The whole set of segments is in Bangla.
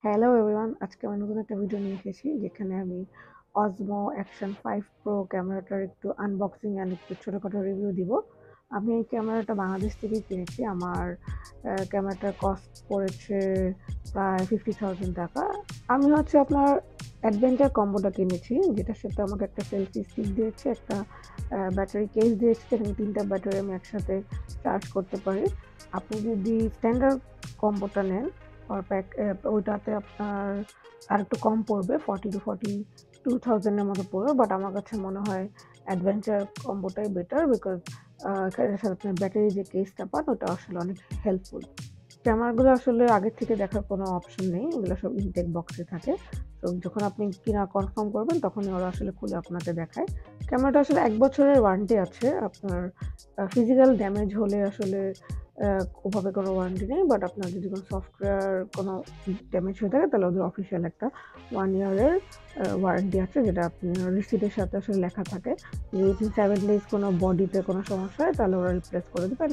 হ্যালো এভরিওয়ান, আজকে আমি নতুন একটা ভিডিও নিয়ে এসেছি যেখানে আমি অসমো অ্যাকশন 5 প্রো ক্যামেরাটার একটু আনবক্সিং অ্যান্ড একটু ছোটোখাটো রিভিউ দিব। আমি এই ক্যামেরাটা বাংলাদেশ থেকেই কিনেছি। আমার ক্যামেরাটার কস্ট পড়েছে প্রায় 50,000 টাকা। আমি হচ্ছে আপনার অ্যাডভেঞ্চার কম্বোটা কিনেছি, যেটার সাথে আমাকে একটা সেলফি স্টিক দিয়েছে, একটা ব্যাটারি কেস দিয়েছে, যেখানে 3টা ব্যাটারি আমি একসাথে চার্জ করতে পারি। আপনি যদি স্ট্যান্ডার্ড কম্বোটা নেন প্যাক, ওইটাতে আপনার আরেকটু কম পড়বে, 40,000 to 42,000 মতো পড়বে। বাট আমার কাছে মনে হয় অ্যাডভেঞ্চার কম্বোটাই বেটার, বিকজ এটার সাথে আপনার ব্যাটারি যে কেসটা পান ওটা আসলে অনেক হেল্পফুল। ক্যামেরাগুলো আসলে আগের থেকে দেখার কোনো অপশন নেই, এগুলো সব ইনটেক বক্সে থাকে। তো যখন আপনি কিনা কনফার্ম করবেন তখনই ওরা আসলে খুলে আপনাকে দেখায়। ক্যামেরাটা আসলে 1 বছরের ওয়ারেন্টি আছে। আপনার ফিজিক্যাল ড্যামেজ হলে আসলে ওভাবে কোনো ওয়ারেন্টি নেই। বাট আপনার যদি কোনো সফটওয়্যার কোনো ড্যামেজ হয়ে থাকে তাহলে ওদের অফিসিয়াল একটা 1 ইয়ারের ওয়ারেন্টি আছে, যেটা আপনার রিসিটের সাথে আসলে লেখা থাকে যে উইথিন 7 ডেজ কোনো বডিতে কোনো সমস্যা হয় তাহলে ওরা রিপ্লেস করে দেবেন।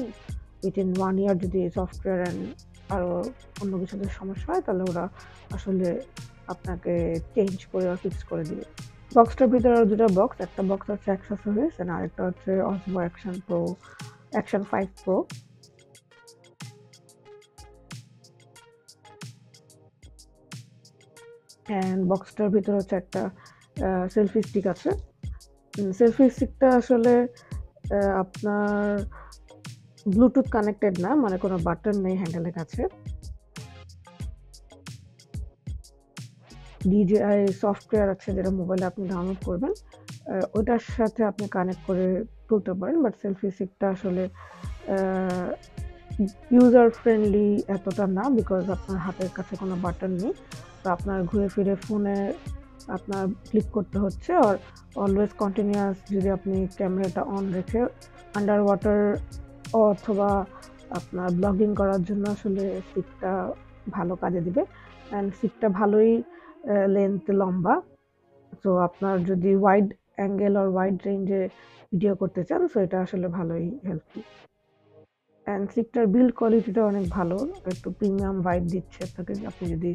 উইথিন 1 ইয়ার যদি সফটওয়্যার অ্যান্ড আরও অন্য কিছুতে সমস্যা হয় তাহলে ওরা আসলে আপনাকে চেঞ্জ করে আর ফিক্স করে দিবে। বক্সটার ভিতরে আরও 2টা বক্স, একটা বক্স হচ্ছে অ্যাক্সেসরিজ অ্যান্ড আরেকটা হচ্ছে অসমো অ্যাকশন 5 প্রো। অ্যান্ড বক্সটার ভিতরে হচ্ছে একটা সেলফি স্টিক আছে। সেলফি স্টিকটা আসলে আপনার ব্লুটুথ কানেক্টেড না, মানে কোনো বাটন নেই হ্যান্ডেলের কাছে। DJI সফটওয়্যার আছে যেটা মোবাইলে আপনি ডাউনলোড করবেন, ওটার সাথে আপনি কানেক্ট করে তুলতে পারেন। বাট সেলফি স্টিকটা আসলে ইউজার ফ্রেন্ডলি এতটা না, বিকজ আপনার হাতের কাছে কোনো বাটন নেই। তো আপনার ঘুরে ফিরে ফোনে আপনার ক্লিক করতে হচ্ছে। আর অলওয়েজ কন্টিনিউয়াস যদি আপনি ক্যামেরাটা অন রেখে আন্ডার ওয়াটার অথবা আপনার ব্লগিং করার জন্য আসলে স্টিকটা ভালো কাজে দিবে। অ্যান্ড স্টিকটা ভালোই লেন্থ লম্বা। তো আপনার যদি ওয়াইড অ্যাঙ্গেল আর ওয়াইড রেঞ্জে ভিডিও করতে চান সো এটা আসলে ভালোই হেল্পফুল। অ্যান্ড স্টিকটার বিল্ড কোয়ালিটিটা অনেক ভালো, একটু প্রিমিয়াম ভাইব দিচ্ছে আপনাকে আপনি যদি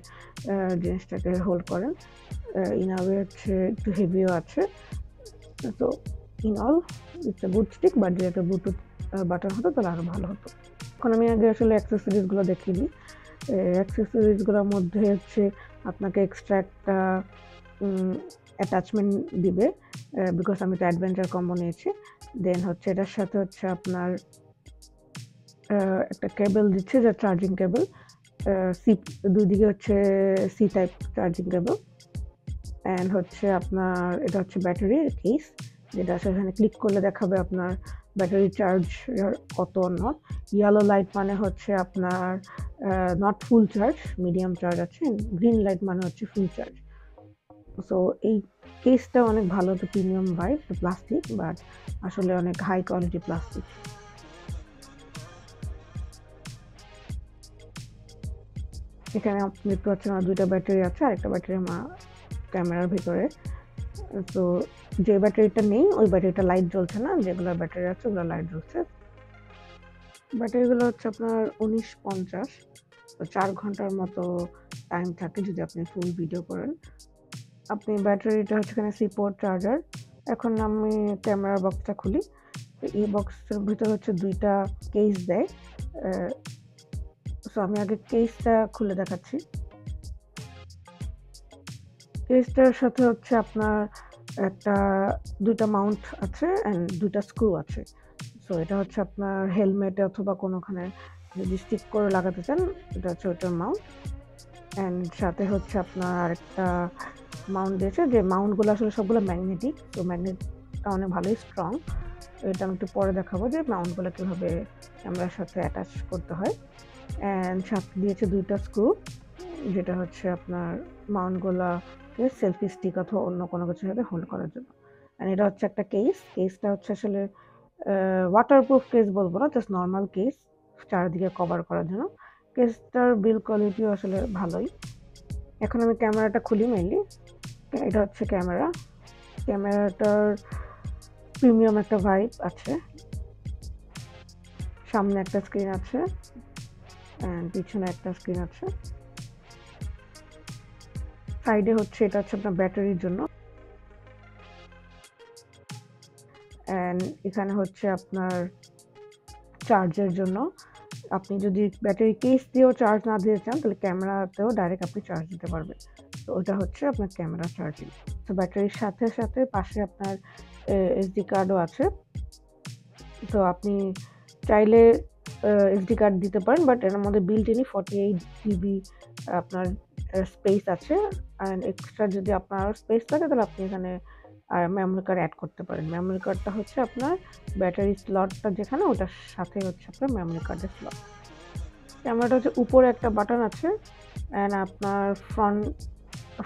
জিনিসটাকে হোল্ড করেন। ইনাওয়ে হচ্ছে একটু হেভিও আছে। তো in all it's a good stick, but যদি একটা ব্লুটুথ বাটন হতো তাহলে আরও ভালো হতো। এখন আমি আগে আসলে অ্যাক্সেসরিজগুলো দেখিয়ে দিই। অ্যাক্সেসরিজগুলোর মধ্যে হচ্ছে আপনাকে এক্সট্রা একটা অ্যাটাচমেন্ট দিবে, বিকজ আমি তো অ্যাডভেঞ্চার কম্বো নিয়েছি। দেন হচ্ছে এটার সাথে হচ্ছে আপনার একটা কেবল দিচ্ছে, যা চার্জিং কেবল। সি দুই দিকে হচ্ছে C type charging cable. And হচ্ছে আপনার এটা হচ্ছে ব্যাটারি কেস, যেটা আসলে এখানে ক্লিক করলে দেখাবে আপনার ব্যাটারি চার্জ কত নট। ইয়েলো লাইট মানে হচ্ছে আপনার not full charge, medium charge আছে। গ্রিন লাইট মানে হচ্ছে ফুল চার্জ। সো এই কেসটা অনেক ভালো, তো প্রিমিয়াম ভাইব, প্লাস্টিক, বাট আসলে অনেক হাই কোয়ালিটি প্লাস্টিক। এখানে আপনি দেখতে পাচ্ছেন আমার 2টা ব্যাটারি আছে, আরেকটা ব্যাটারি আমার ক্যামেরার ভিতরে। তো যে ব্যাটারিটা নেই ওই ব্যাটারিটা লাইট জ্বলছে না, যেগুলো ব্যাটারি আছে ওগুলো লাইট জ্বলছে। ব্যাটারিগুলো হচ্ছে আপনার 1950, তো 4 ঘন্টার মতো টাইম থাকে যদি আপনি ফুল ভিডিও করেন। আপনি ব্যাটারিটা হচ্ছে এখানে সি পোর্ট চার্জার। এখন আমি ক্যামেরা বক্সটা খুলি। তো এই বক্সের ভিতরে হচ্ছে 2টা কেস দেয়। সো আমি আগে কেসটা খুলে দেখাচ্ছি। কেসটার সাথে হচ্ছে আপনার একটা 2টা মাউন্ট আছে অ্যান্ড 2টা স্ক্রু আছে। সো এটা হচ্ছে আপনার হেলমেটে অথবা কোনোখানে যদি স্টিক করে লাগাতে চান, এটা হচ্ছে ওটার মাউন্ট। অ্যান্ড সাথে হচ্ছে আপনার আরেকটা মাউন্ট দিয়েছে, যে মাউন্টগুলো আসলে সবগুলো ম্যাগনেটিক। তো ম্যাগনেটটা অনেক ভালোই স্ট্রং। তো এটা আমি একটু পরে দেখাবো যে মাউন্টগুলো কীভাবে ক্যামেরার সাথে অ্যাটাচ করতে হয়। অ্যান্ড সাথে দিয়েছে 2টা স্ক্রু, যেটা হচ্ছে আপনার মাউন্টগুলোকে সেলফি স্টিক অথবা অন্য কোনো কিছুর সাথে হোল্ড করার জন্য। অ্যান্ড এটা হচ্ছে একটা কেসটা হচ্ছে আসলে ওয়াটারপ্রুফ কেস বলবো না, জাস্ট নর্মাল কেস, চারিদিকে কভার করার জন্য। কেসটার বিল্ড কোয়ালিটিও আসলে ভালোই। এখন আমি ক্যামেরাটা খুলি মেইনলি। এটা হচ্ছে ক্যামেরাটার প্রিমিয়াম একটা ভাইব আছে। সামনে একটা স্ক্রিন আছে অ্যান্ড পিছনে একটা স্ক্রিন আছে। সাইডে হচ্ছে এটা হচ্ছে আপনার ব্যাটারির জন্য, অ্যান্ড এখানে হচ্ছে আপনার চার্জের জন্য। আপনি যদি ব্যাটারি কেস দিয়েও চার্জ না দিতে চান তাহলে ক্যামেরাতেও ডাইরেক্ট আপনি চার্জ দিতে পারবেন। তো ওটা হচ্ছে আপনার ক্যামেরা চার্জিং। তো ব্যাটারির সাথে সাথে পাশে আপনার এসডি কার্ডও আছে। তো আপনি চাইলে এসডি কার্ড দিতে পারেন, বাট এর মধ্যে বিল্ট ইনই 48 জিবি আপনার স্পেস আছে। অ্যান্ড এক্সট্রা যদি আপনার স্পেস থাকে তাহলে আপনি এখানে মেমোরি কার্ড অ্যাড করতে পারেন। মেমোরি কার্ডটা হচ্ছে আপনার ব্যাটারি স্লটটা যেখানে, ওটার সাথে হচ্ছে আপনার মেমোরি কার্ডের স্লট। ক্যামেরাটা হচ্ছে উপরে একটা বাটন আছে, অ্যান্ড আপনার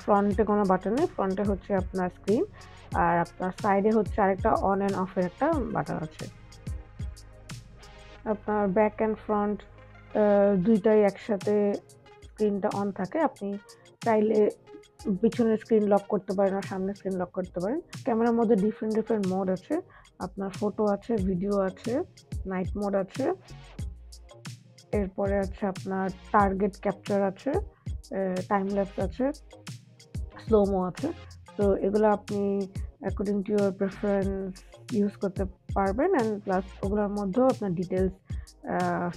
ফ্রন্টে কোনো বাটন নেই। ফ্রন্টে হচ্ছে আপনার স্ক্রিন, আর আপনার সাইডে হচ্ছে আরেকটা অন অ্যান্ড অফের একটা বাটন আছে। আপনার ব্যাক অ্যান্ড ফ্রন্ট দুইটাই একসাথে স্ক্রিনটা অন থাকে। আপনি চাইলে পিছনের স্ক্রিন লক করতে পারেন আর সামনের স্ক্রিন লক করতে পারেন। ক্যামেরার মধ্যে ডিফারেন্ট মোড আছে। আপনার ফটো আছে, ভিডিও আছে, নাইট মোড আছে, এরপরে আছে আপনার টার্গেট ক্যাপচার আছে, টাইম ল্যাপস আছে, স্লোমো আছে। তো এগুলো আপনি according to your preference use করতে পারবেন, অ্যান্ড প্লাস ওগুলোর মধ্যেও আপনার ডিটেলস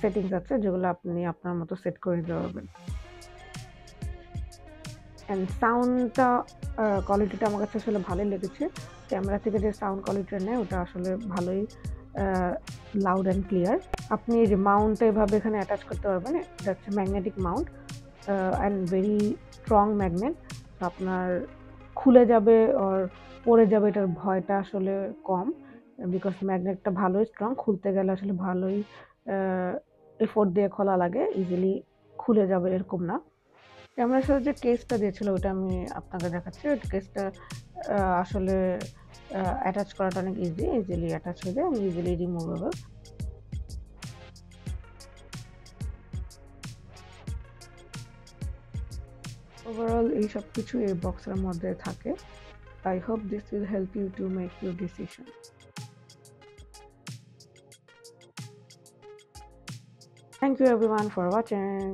সেটিংস আছে যেগুলো আপনি আপনার মতো সেট করে দিতে পারবেন। অ্যান্ড সাউন্ডটা কোয়ালিটিটা আমার কাছে আসলে ভালোই লেগেছে। ক্যামেরা থেকে যে সাউন্ড কোয়ালিটিটা নেয় ওটা আসলে ভালোই লাউড অ্যান্ড ক্লিয়ার। আপনি যে মাউন্টটা এভাবে এখানে অ্যাটাচ করতে পারবেন। এটা হচ্ছে magnetic Mount and very strong magnet. আপনার খুলে যাবে আর পড়ে যাবে এটার ভয়টা আসলে কম, বিকজ ম্যাগনেটটা ভালোই স্ট্রং। খুলতে গেলে আসলে ভালোই এফোর্ট দিয়ে খোলা লাগে, ইজিলি খুলে যাবে এরকম না। ক্যামেরার সাথে যে কেসটা দিয়েছিল ওটা আমি আপনাকে দেখাচ্ছি। ওই কেসটা আসলে অ্যাটাচ করাটা অনেক ইজিলি অ্যাটাচ হয়ে যায়, ইজিলি রিমুভেবল। ওভারঅল এই সব কিছু এই বক্সের মধ্যে থাকে। I hope this will help you to make your decision. Thank you everyone for watching.